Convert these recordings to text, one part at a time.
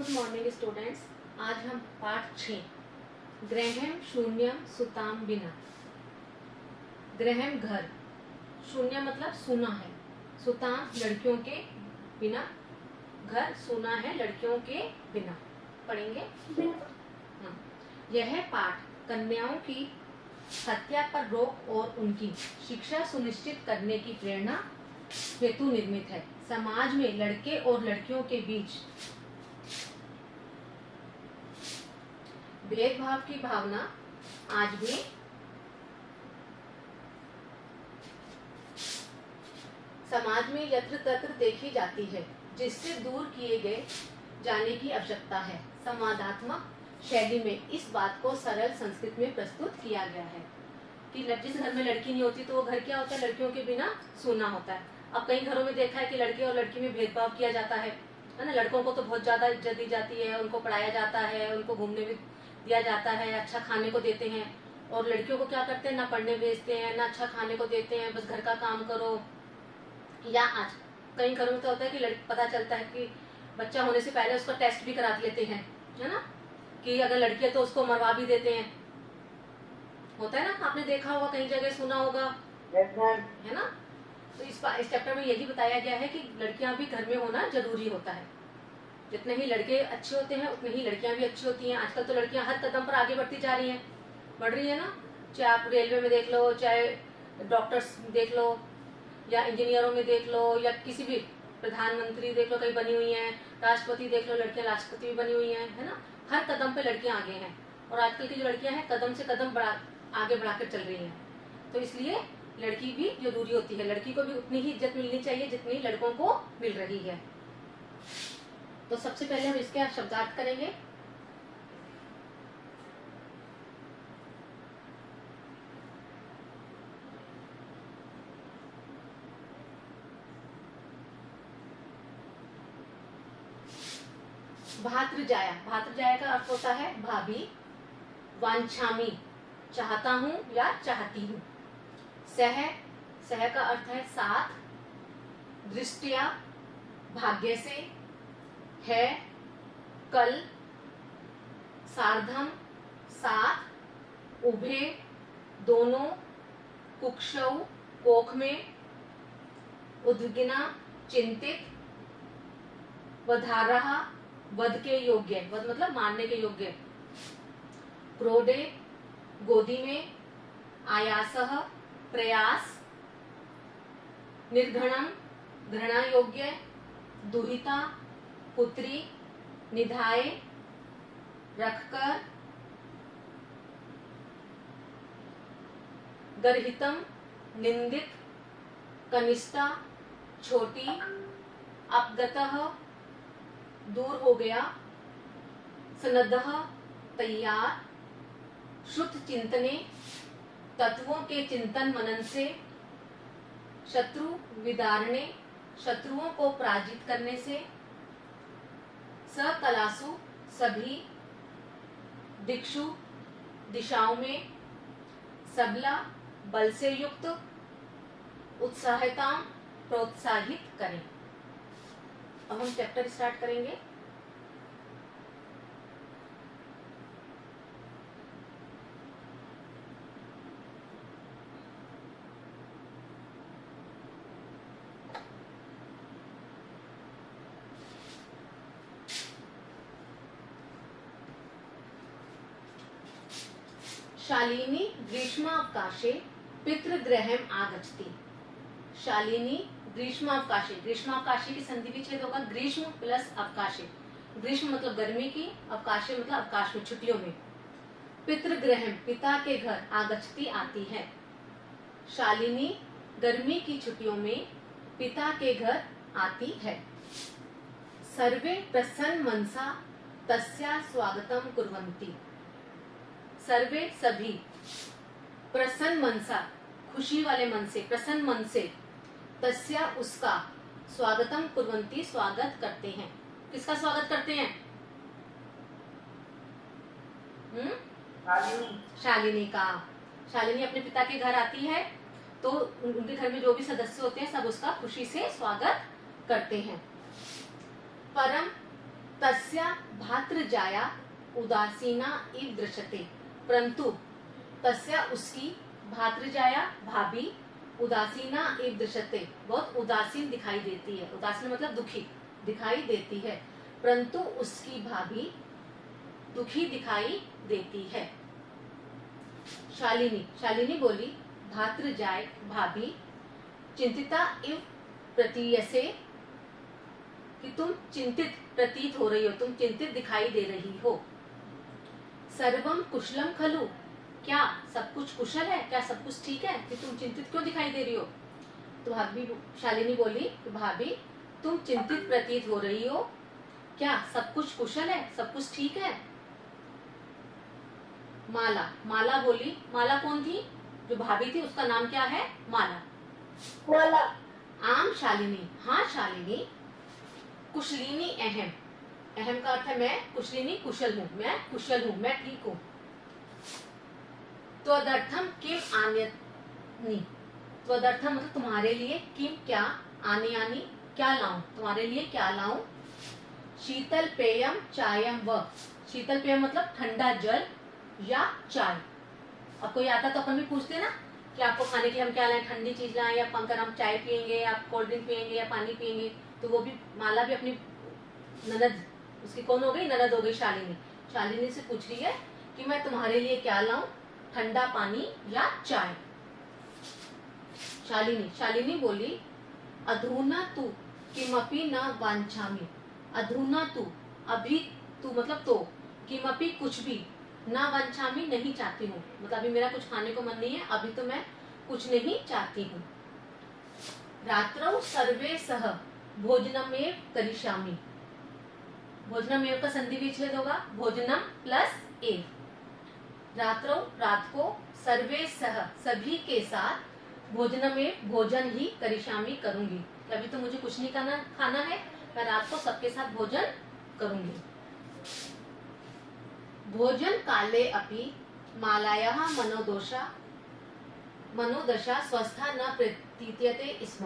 Good morning students. आज हम पाठ 6 ग्रहम शून्यम सुताम बिना। ग्रहम घर, शून्य मतलब सूना है, सुताम लड़कियों के बिना, घर सूना है लड़कियों के बिना। पढ़ेंगे हाँ। यह पाठ कन्याओं की हत्या पर रोक और उनकी शिक्षा सुनिश्चित करने की प्रेरणा हेतु निर्मित है। समाज में लड़के और लड़कियों के बीच भेदभाव की भावना आज भी समाज में यत्र तत्र देखी जाती है, जिससे दूर किए गए जाने की आवश्यकता है। संवादात्मक शैली में इस बात को सरल संस्कृत में प्रस्तुत किया गया है कि जिस घर में लड़की नहीं होती तो वो घर क्या होता है, लड़कियों के बिना सूना होता है। अब कई घरों में देखा है कि लड़के और लड़की में भेदभाव किया जाता है ना। लड़कों को तो बहुत ज्यादा इज्जत दी जाती है, उनको पढ़ाया जाता है, उनको घूमने भी दिया जाता है, अच्छा खाने को देते हैं। और लड़कियों को क्या करते हैं, ना पढ़ने भेजते हैं, ना अच्छा खाने को देते हैं, बस घर का काम करो। या आज कई घरों में तो होता है कि पता चलता है कि बच्चा होने से पहले उसका टेस्ट भी करा लेते हैं, है ना, कि अगर लड़की है तो उसको मरवा भी देते हैं। होता है ना, आपने देखा होगा, कई जगह सुना होगा, है ना। तो इस चैप्टर में यही बताया गया है कि लड़कियां भी घर में होना जरूरी होता है। जितने ही लड़के अच्छे होते हैं उतनी ही लड़कियां भी अच्छी होती हैं। आजकल तो लड़कियां हर कदम पर आगे बढ़ती जा रही हैं, बढ़ रही है ना। चाहे आप रेलवे में देख लो, चाहे डॉक्टर्स देख लो, या इंजीनियरों में देख लो, या किसी भी प्रधानमंत्री देख लो, कहीं बनी हुई हैं। राष्ट्रपति देख लो, लड़कियां राष्ट्रपति भी बनी हुई हैं, है ना। हर कदम पे लड़कियां आगे हैं। और आजकल की जो लड़कियां हैं कदम से कदम आगे बढ़ाकर चल रही हैं। तो इसलिए लड़की भी जरूरी होती है। लड़की को भी उतनी ही इज्जत मिलनी चाहिए जितनी लड़कों को मिल रही है। तो सबसे पहले हम इसके शब्दार्थ करेंगे। भातृजाया, भातृजाया का अर्थ होता है भाभी। वांछामी, चाहता हूं या चाहती हूं। सह, सह का अर्थ है साथ। दृष्टिया, भाग्य से। है, कल। सार्धम, साथ। उभे, दोनों। कुक्षौ, कोख में। उद्विग्ना, चिंतित। वधारहा, वध के योग्य, वध मतलब मारने के योग्य। क्रोधे, गोदी में। आयासः, प्रयास। निर्घणम, घृणा योग्य। दुहिता, पुत्री। निधाय, रखकर। गर्हितम, निंदित। कनिष्ठा, छोटी। अपगतः, दूर हो गया। सनद्धः, तैयार। श्रुत चिंतने, तत्वों के चिंतन मनन से। शत्रु विदारणे, शत्रुओं को पराजित करने से। सकलासु, सभी। दिक्षु, दिशाओं में। सबला, बल से युक्त। उत्साहिता, प्रोत्साहित करें। अब हम चैप्टर स्टार्ट करेंगे। शालिनी ग्रीष्मावकाशे पितृगृहम आगच्छति। शालिनी ग्रीष्मावकाशे, ग्रीष्मावकाशे की संधि विच्छेद होगा ग्रीष्म प्लस अवकाशे। ग्रीष्म मतलब गर्मी की, अवकाशे मतलब अवकाश में, छुट्टियों में। पितृगृहम, पिता के घर। आगच्छति, आती है। शालिनी गर्मी की छुट्टियों में पिता के घर आती है। सर्वे प्रसन्न मनसा तस्या स्वागतम कुर्वन्ति। सर्वे सभी। प्रसन्न मनसा, खुशी वाले मन से, प्रसन्न मन से। तस्या उसका। स्वागतम कुर्वन्ति, स्वागत करते हैं। किसका स्वागत करते हैं? शालिनी का। शालिनी अपने पिता के घर आती है तो उनके घर में जो भी सदस्य होते हैं सब उसका खुशी से स्वागत करते हैं। परम तस्या भातृजाया उदासीना इव दृश्यते, परंतु तस्या उसकी, भातृजाया भाभी, उदासीना इव दृश्यते बहुत उदासीन दिखाई देती है, उदासीन मतलब दुखी दिखाई देती है, परंतु उसकी भाभी दुखी दिखाई देती है। शालिनी बोली, भातृजाय भाभी, चिंतिता इव प्रतीयसे, कि तुम चिंतित प्रतीत हो रही हो, तुम चिंतित दिखाई दे रही हो। सर्वम कुशलम खलु, क्या सब कुछ कुशल है, क्या सब कुछ ठीक है, कि तुम चिंतित क्यों दिखाई दे रही हो। तो भाभी शालिनी बोली, भाभी तुम चिंतित प्रतीत हो रही हो, क्या सब कुछ कुशल है, सब कुछ ठीक है। माला बोली, माला कौन थी, जो भाभी थी उसका नाम क्या है, माला। आम शालिनी, हाँ शालिनी, कुशलिनी अहम, अहम का अर्थ है मैं, कुशलिनी कुशल हूँ, मैं कुशल हूँ, मैं ठीक हूँ। त्वदर्थम किम आनयनि, त्वदर्थम मतलब तुम्हारे लिए, किम क्या, आनयानि क्या लाऊं, तुम्हारे लिए क्या लाऊं। शीतल पेयम चायम व, शीतल पेयम मतलब ठंडा जल या चाय। अब कोई आता तो अपन भी पूछते ना कि आपको खाने के लिए हम क्या लाएं, ठंडी चीज लाएं या पंकर हम चाय पियेंगे या कोल्ड ड्रिंक पियेंगे या पानी पियेंगे। तो वो भी माला भी अपनी ननद, उसकी कौन हो गई, ननद हो गई शालिनी से पूछ रही है कि मैं तुम्हारे लिए क्या लाऊं, ठंडा पानी या चाय। शालिनी बोली, अधुना तू किमपि न वांछामि, अधुना तू, अभी तू मतलब तो, किमपि कुछ भी, न वांछामि नहीं चाहती हूँ, मतलब अभी मेरा कुछ खाने को मन नहीं है, अभी तो मैं कुछ नहीं चाहती हूँ। रात्रौ सर्वे सह भोजनमेव करिष्यामि, भोजनमेव का संधि विच्छेद होगा, भोजनम प्लस एव। रात्रौ रात को, सर्वे सह सभी के साथ, भोजनमेव भोजन ही करिष्यामि करूंगी, अभी तो मुझे कुछ नहीं खाना है, मैं रात को सबके साथ भोजन करूंगी। भोजन काले अपि मालायाः मनोदशा स्वस्था न प्रतीयते स्म,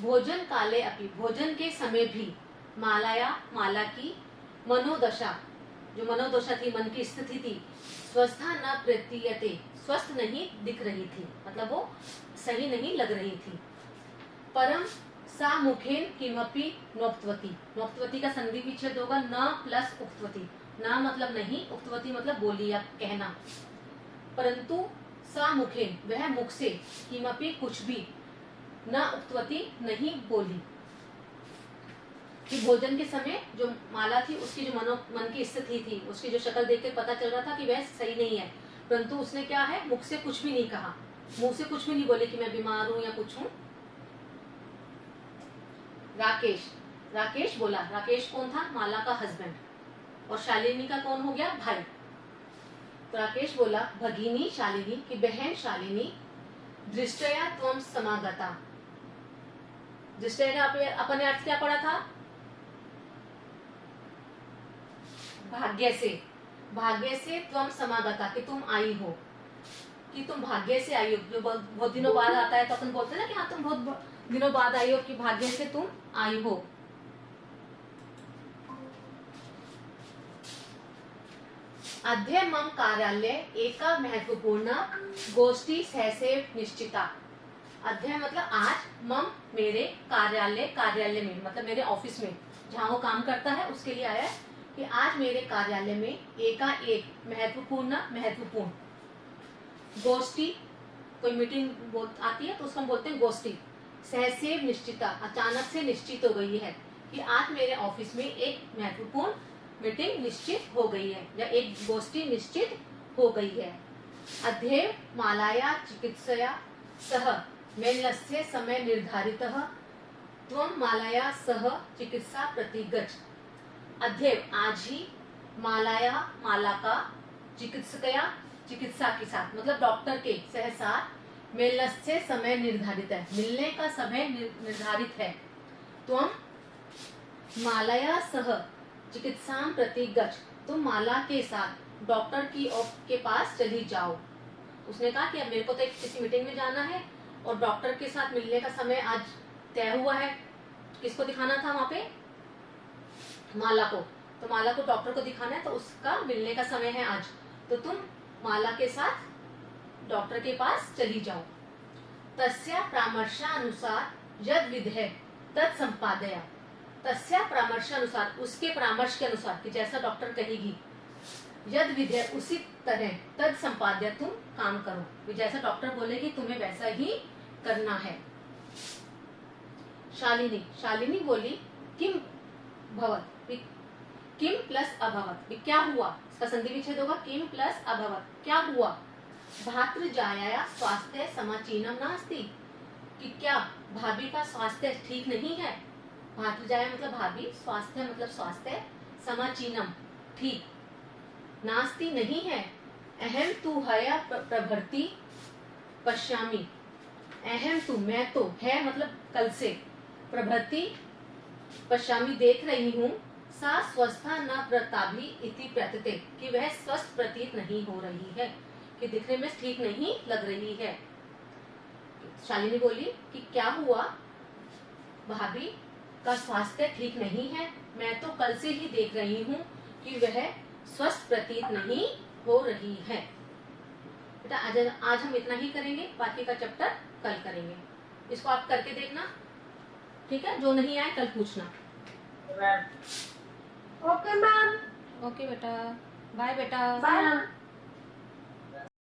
भोजन काले अपि भोजन के समय भी, माला की मनोदशा, जो मनोदशा थी मन की स्थिति थी, स्वस्था न प्रतीयते स्वस्थ नहीं दिख रही थी, मतलब वो सही नहीं लग रही थी। परम सा मुखेन किमपि नोक्तवती, नोक्तवती का संधि विच्छेद होगा न प्लस उक्तवती, न मतलब नहीं, उक्तवती मतलब बोली या कहना। परंतु सा मुखेन वह मुख से, किमपि कुछ भी, न उक्तवती नहीं बोली, कि भोजन के समय जो माला थी उसकी जो मन की स्थिति थी, उसकी जो शक्ल देख के पता चल रहा था कि वह सही नहीं है, परंतु उसने क्या है, मुख से कुछ भी नहीं कहा, मुंह से कुछ भी नहीं बोले कि मैं बीमार हूं या कुछ हूं। राकेश बोला, राकेश कौन था, माला का हस्बैंड, और शालिनी का कौन हो गया, भाई। तो राकेश बोला, भगिनी शालिनी की बहन शालिनी, दृष्टया त्वम समागता, दृष्टया का अपने अर्थ क्या पड़ा था, भाग्य से त्वम समागता, कि तुम आई हो, कि तुम भाग्य से आई हो, जो बहुत दिनों बाद आता है तो अपन बोलते हैं ना कि हाँ तुम बहुत दिनों बाद आई हो, कि भाग्य से तुम आई हो। अद्य मम कार्यालय एका महत्वपूर्ण गोष्ठी सहसेव निश्चिता, अद्य मतलब आज, मम मेरे, कार्यालय में मतलब मेरे ऑफिस में जहाँ वो काम करता है उसके लिए आया है, कि आज मेरे कार्यालय में एक महत्वपूर्ण गोष्ठी, कोई मीटिंग आती है तो उसको हम बोलते हैं गोष्ठी। सहसेव निश्चिता, अचानक से निश्चित हो गई है, कि आज मेरे ऑफिस में एक महत्वपूर्ण मीटिंग निश्चित हो गई है, या एक गोष्ठी निश्चित हो गई है। अद्य मालाया चिकित्सया सह मेलनस्य समय निर्धारितः, त्वं मालाया सह चिकित्सा प्रतिगच्छ। अद्य आज ही, माला का, चिकित्सा के साथ मतलब डॉक्टर के साथ, मेलनस्य समय निर्धारित है, मिलने का समय निर्धारित है। त्वं मालाया सह चिकित्सा प्रतिगच्छ, तुम माला के साथ डॉक्टर के पास चली जाओ। उसने कहा कि अब मेरे को तो किसी मीटिंग में जाना है और डॉक्टर के साथ मिलने का समय आज तय हुआ है। किसको दिखाना था वहां पे, माला को, तो माला को डॉक्टर को दिखाना है, तो उसका मिलने का समय है आज, तो तुम माला के साथ डॉक्टर के पास चली जाओ। तस्या परामर्शानुसार यद विधे तत् संपादया। तस्या परामर्शानुसार, उसके परामर्श के अनुसार, कि जैसा डॉक्टर कहेगी, यद विधे उसी तरह, तद संपाद्य तुम काम करो, कि जैसा डॉक्टर बोलेगी तुम्हें वैसा ही करना है। शालिनी बोली किम भवत, किम प्लस अभवत, क्या हुआ, इसका संधि विच्छेद होगा किम प्लस अभवत, क्या हुआ। भातृजाया स्वास्थ्य समीचीनम नास्ति, कि क्या भाभी का स्वास्थ्य ठीक नहीं है। भातृजाया मतलब भाभी, स्वास्थ्य मतलब स्वास्थ्य, समीचीनम ठीक, नास्ति नहीं है। अहम तु हया प्रभृति पश्यामि, अहम तु मैं तो, है मतलब कल से, प्रभृति पश्यामि देख रही हूँ, सा स्वस्था न प्रताभि इति प्रत्यते, कि वह स्वस्थ प्रतीत नहीं हो रही है, कि दिखने में ठीक नहीं लग रही है। शालिनी बोली कि क्या हुआ, भाभी का स्वास्थ्य ठीक नहीं है, मैं तो कल से ही देख रही हूँ कि वह स्वस्थ प्रतीत नहीं हो रही है। बेटा आज हम इतना ही करेंगे, बाकी का चैप्टर कल करेंगे। इसको आप करके देखना, ठीक है, जो नहीं आए कल पूछना। Okay ma'am. ओके बेटा, बाय बेटा। बाय।